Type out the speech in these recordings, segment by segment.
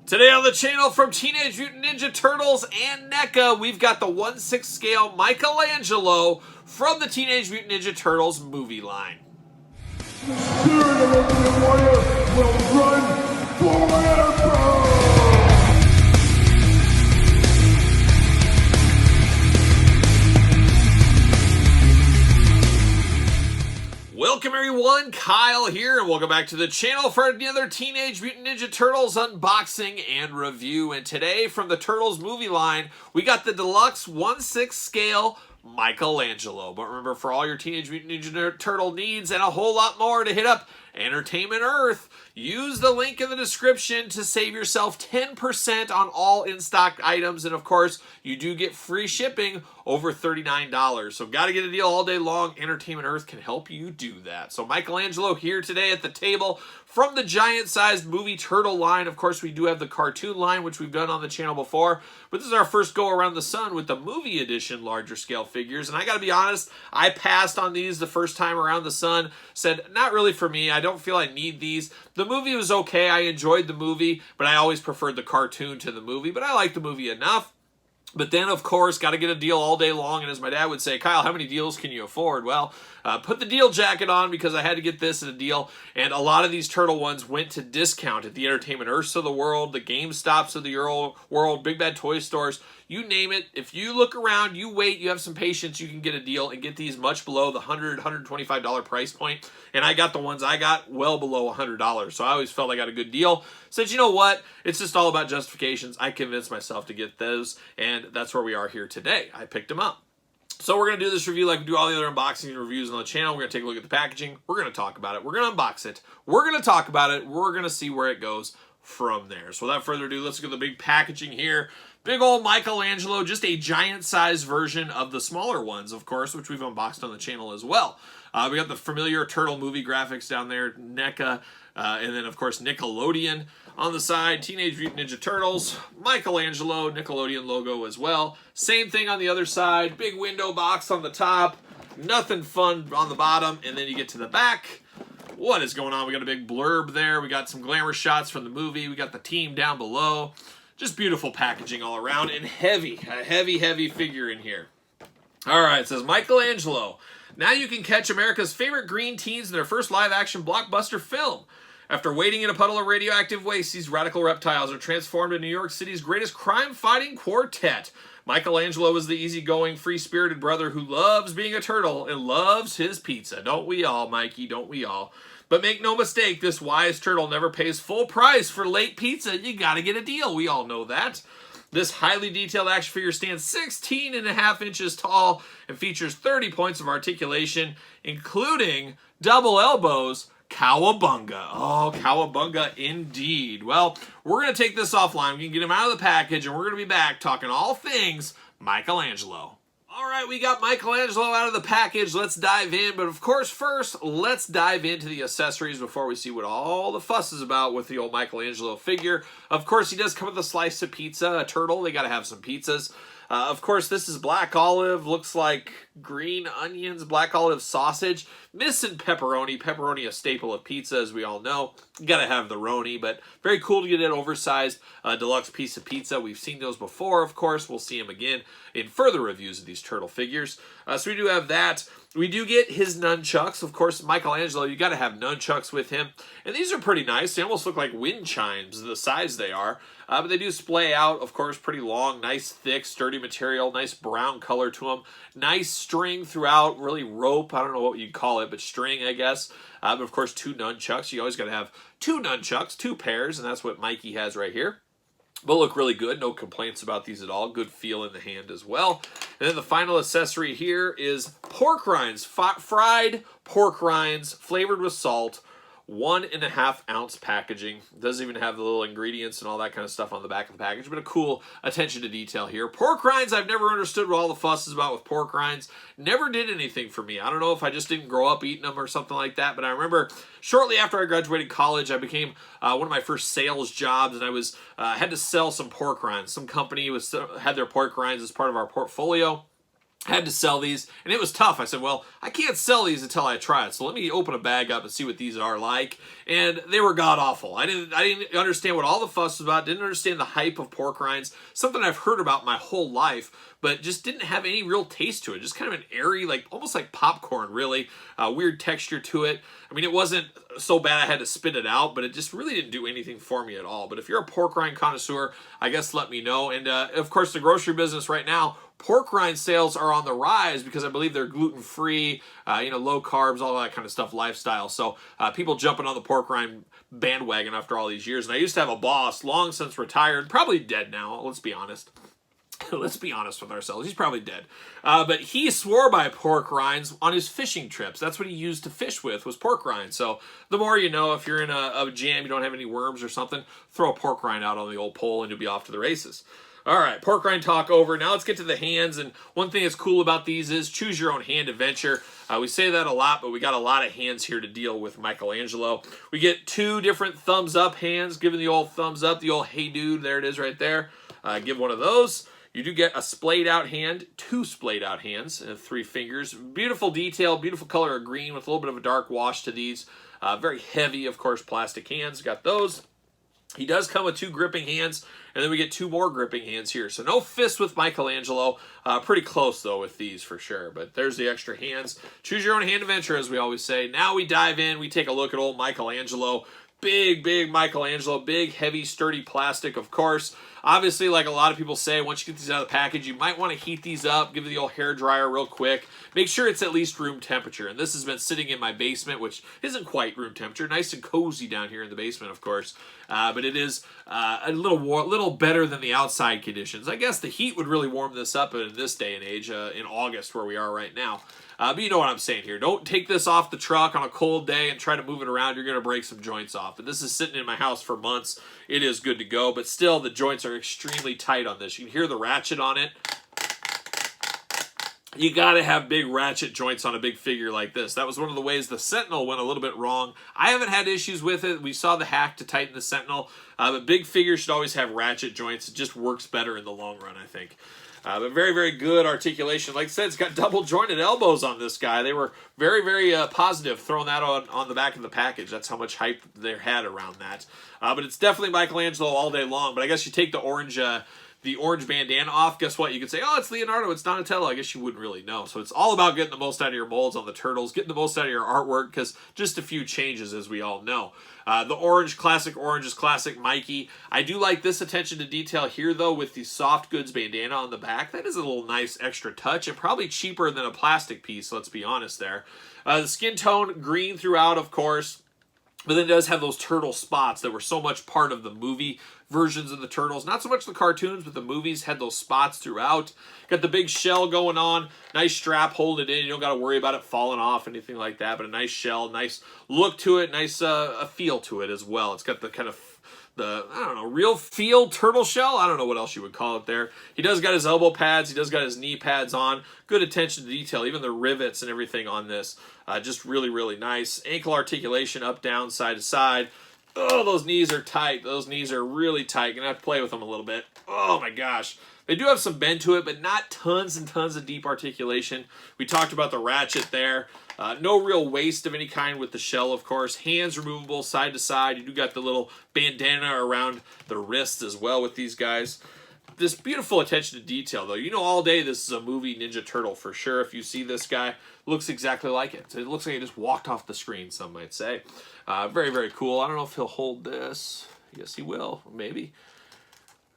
Today on the channel from Teenage Mutant Ninja Turtles and NECA, we've got the 1/6 scale Michelangelo from the Teenage Mutant Ninja Turtles movie line. The spirit of Ultimate Warrior will run forever! Welcome everyone, Kyle here, and welcome back to the channel for another Teenage Mutant Ninja Turtles unboxing and review. And today, from the Turtles movie line, we got the deluxe 1/6 scale Michelangelo. But remember, for all your Teenage Mutant Ninja Turtle needs and a whole lot more, to hit up Entertainment Earth, use the link in the description to save yourself 10% on all in-stock items. And of course, you do get free shipping over $39. So got to get a deal all day long. Entertainment Earth can help you do that. So Michelangelo here today at the table from the giant-sized movie turtle line. Of course, we do have the cartoon line, which we've done on the channel before. But this is our first go around the sun with the movie edition larger scale figures. And I got to be honest, I passed on these the first time around the sun. Said, not really for me. I don't feel I need these. The movie was okay. I enjoyed the movie, but I always preferred the cartoon to the movie. But I liked the movie enough. But then, of course, got to get a deal all day long. And as my dad would say, Kyle, how many deals can you afford? Well, put the deal jacket on because I had to get this at a deal. And a lot of these turtle ones went to discount at the Entertainment Earths of the world, the GameStops of the world, Big Bad Toy Stores, you name it. If you look around, you wait, you have some patience, you can get a deal and get these much below the $100, $125 price point. And I got the ones I got well below $100. So I always felt I got a good deal. Said, you know what? It's just all about justifications. I convinced myself to get those, and that's where we are here today. I picked them up. So we're going to do this review like we do all the other unboxing and reviews on the channel. We're going to take a look at the packaging. We're going to talk about it. We're going to unbox it. We're going to talk about it. We're going to see where it goes from there. So without further ado, let's get the big packaging here. Big old Michelangelo, just a giant-sized version of the smaller ones, of course, which we've unboxed on the channel as well. We got the familiar turtle movie graphics down there, NECA, and then, of course, Nickelodeon on the side. Teenage Mutant Ninja Turtles, Michelangelo, Nickelodeon logo as well. Same thing on the other side. Big window box on the top. Nothing fun on the bottom. And then you get to the back. What is going on? We got a big blurb there. We got some glamour shots from the movie. We got the team down below. Just beautiful packaging all around, and heavy. A heavy, heavy figure in here. All right, it says Michelangelo. Now you can catch America's favorite green teens in their first live-action blockbuster film. After waiting in a puddle of radioactive waste, these radical reptiles are transformed into New York City's greatest crime-fighting quartet. Michelangelo is the easygoing, free-spirited brother who loves being a turtle and loves his pizza. Don't we all, Mikey? Don't we all? But make no mistake, this wise turtle never pays full price for late pizza. You gotta get a deal. We all know that. This highly detailed action figure stands 16.5 inches tall and features 30 points of articulation, including double elbows. Cowabunga. Oh, cowabunga indeed. Well, we're going to take this offline. We can get him out of the package, and we're going to be back talking all things Michelangelo. All right, we got Michelangelo out of the package. Let's dive in. But of course, first, let's dive into the accessories before we see what all the fuss is about with the old Michelangelo figure. Of course, he does come with a slice of pizza, a turtle. They got to have some pizzas. Of course, this is black olive. Looks like green onions, black olive sausage. Missing pepperoni. Pepperoni, a staple of pizza, as we all know. You got to have the roni, but very cool to get an oversized deluxe piece of pizza. We've seen those before, of course. We'll see them again in further reviews of these turtle figures. So we do have that. We do get his nunchucks. Of course, Michelangelo, you got to have nunchucks with him. And these are pretty nice. They almost look like wind chimes, the size they are. But they do splay out, of course, pretty long, nice, thick, sturdy material, nice brown color to them. Nice string throughout, really rope. I don't know what you'd call it, but string, I guess. But of course, two nunchucks. You always got to have two nunchucks, two pairs, and that's what Mikey has right here. But look really good. No complaints about these at all. Good feel in the hand as well. And then the final accessory here is pork rinds. Fried pork rinds flavored with salt. 1.5 ounce packaging. Doesn't even have the little ingredients and all that kind of stuff on the back of the package, but a cool attention to detail here. Pork rinds, I've never understood what all the fuss is about with pork rinds. Never did anything for me. I don't know if I just didn't grow up eating them or something like that, but I remember shortly after I graduated college, I became one of my first sales jobs, and I had to sell some pork rinds. Some company had their pork rinds as part of our portfolio. Had to sell these, and it was tough. I said, well, I can't sell these until I try it, so let me open a bag up and see what these are like. And they were god-awful. I didn't understand what all the fuss was about, didn't understand the hype of pork rinds, something I've heard about my whole life, but just didn't have any real taste to it. Just kind of an airy, like almost like popcorn, really. Weird texture to it. I mean, it wasn't so bad I had to spit it out, but it just really didn't do anything for me at all. But if you're a pork rind connoisseur, I guess let me know. And of course, the grocery business right now, pork rind sales are on the rise because I believe they're gluten-free, low carbs, all that kind of stuff, lifestyle. So people jumping on the pork rind bandwagon after all these years. And I used to have a boss, long since retired, probably dead now, let's be honest. Let's be honest with ourselves. He's probably dead. But he swore by pork rinds on his fishing trips. That's what he used to fish with, was pork rinds. So the more you know, if you're in a jam, you don't have any worms or something, throw a pork rind out on the old pole and you'll be off to the races. All right, pork rind talk over. Now let's get to the hands. And one thing that's cool about these is choose your own hand adventure. We say that a lot, but we got a lot of hands here to deal with Michelangelo. We get 2 different thumbs up hands, giving the old thumbs up, the old hey dude, there it is right there. Give one of those. You do get a splayed out hand, 2 splayed out hands, and 3 fingers. Beautiful detail, beautiful color of green with a little bit of a dark wash to these. Very heavy, of course, plastic hands. Got those. He does come with 2 gripping hands, and then we get 2 more gripping hands here. So no fists with Michelangelo. Pretty close, though, with these for sure. But there's the extra hands. Choose your own hand adventure, as we always say. Now we dive in. We take a look at old Michelangelo. Big Michelangelo. Big, heavy, sturdy plastic, of course. Obviously, like a lot of people say, once you get these out of the package, you might want to heat these up, give it the old hair dryer real quick. Make sure it's at least room temperature. And this has been sitting in my basement, which isn't quite room temperature. Nice and cozy down here in the basement, of course. But it is a little better than the outside conditions. I guess the heat would really warm this up in this day and age, in August, where we are right now. But you know what I'm saying here. Don't take this off the truck on a cold day and try to move it around. You're going to break some joints off. But this is sitting in my house for months. It is good to go. But still, the joints are extremely tight on this. You can hear the ratchet on it. You got to have big ratchet joints on a big figure like this. That was one of the ways the Sentinel went a little bit wrong. I haven't had issues with it. We saw the hack to tighten the Sentinel. But big figures should always have ratchet joints. It just works better in the long run, I think. But very good articulation. Like I said, it's got double jointed elbows on this guy. They were very positive throwing that on the back of the package. That's how much hype they had around that. But it's definitely Michelangelo all day long. But I guess you take the orange bandana off, guess what? You could say, oh, it's Leonardo, it's Donatello. I guess you wouldn't really know. So it's all about getting the most out of your molds on the turtles, getting the most out of your artwork, because just a few changes, as we all know. The orange is classic Mikey. I do like this attention to detail here, though, with the soft goods bandana on the back. That is a little nice extra touch, and probably cheaper than a plastic piece, let's be honest there. The skin tone, green throughout, of course. But then it does have those turtle spots that were so much part of the movie versions of the Turtles. Not so much the cartoons, but the movies had those spots throughout. Got the big shell going on. Nice strap holding it in. You don't got to worry about it falling off, anything like that. But a nice shell, nice look to it, nice a feel to it as well. It's got the kind of real feel turtle shell. I don't know what else you would call it there. He does got his elbow pads. He does got his knee pads on. Good attention to detail. Even the rivets and everything on this. Just really nice. Ankle articulation up, down, side to side. Oh, those knees are tight. Those knees are really tight. Gonna have to play with them a little bit. Oh my gosh. They do have some bend to it, but not tons and tons of deep articulation. We talked about the ratchet there. No real waste of any kind with the shell, of course. Hands removable side to side. You do got the little bandana around the wrists as well with these guys. This beautiful attention to detail, though. You know all day this is a movie Ninja Turtle for sure. If you see this guy, looks exactly like it. So it looks like he just walked off the screen, some might say. Very cool. I don't know if he'll hold this. Yes, he will. Maybe.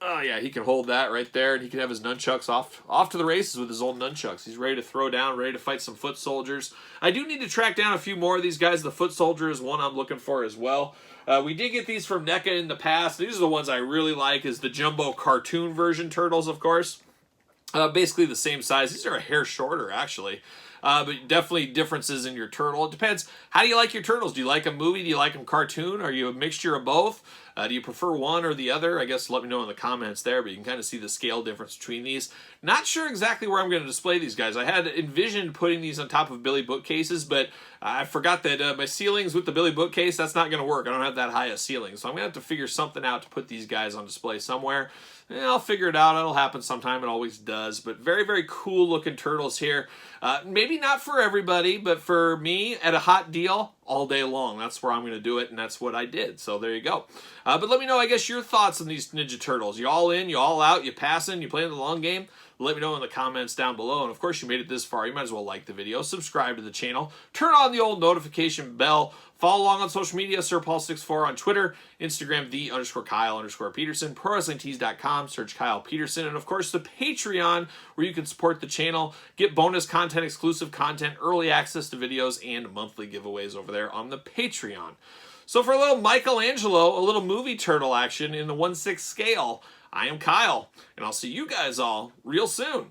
Oh, yeah, he can hold that right there, and he can have his nunchucks off to the races with his old nunchucks. He's ready to throw down, ready to fight some foot soldiers. I do need to track down a few more of these guys. The foot soldier is one I'm looking for as well. We did get these from NECA in the past. These are the ones I really like, is the jumbo cartoon version turtles, of course. Basically the same size. These are a hair shorter, actually. but definitely differences in your turtle. It depends. How do you like your turtles? Do you like them movie? Do you like them cartoon? Are you a mixture of both? Do you prefer one or the other? I guess let me know in the comments there, but you can kind of see the scale difference between these. Not sure exactly where I'm going to display these guys. I had envisioned putting these on top of Billy bookcases, but I forgot that my ceilings with the Billy bookcase, that's not going to work. I don't have that high a ceiling, so I'm going to have to figure something out to put these guys on display somewhere. I'll figure it out. It'll happen sometime. It always does. But very, very cool looking turtles here. Maybe not for everybody, but for me, at a hot deal, all day long. That's where I'm going to do it, and that's what I did. So there you go. But let me know, I guess, your thoughts on these Ninja Turtles. You all in? You all out? You passing? You playing the long game? Let me know in the comments down below. And of course, you made it this far. You might as well like the video, subscribe to the channel, turn on the old notification bell, follow along on social media, SirPaul64 on Twitter, Instagram, _Kyle_Peterson, ProWrestlingTees.com, search Kyle Peterson, and of course the Patreon, where you can support the channel, get bonus content, exclusive content, early access to videos, and monthly giveaways over there on the Patreon. So for a little Michelangelo, a little movie turtle action in the 1/6 scale, I am Kyle, and I'll see you guys all real soon.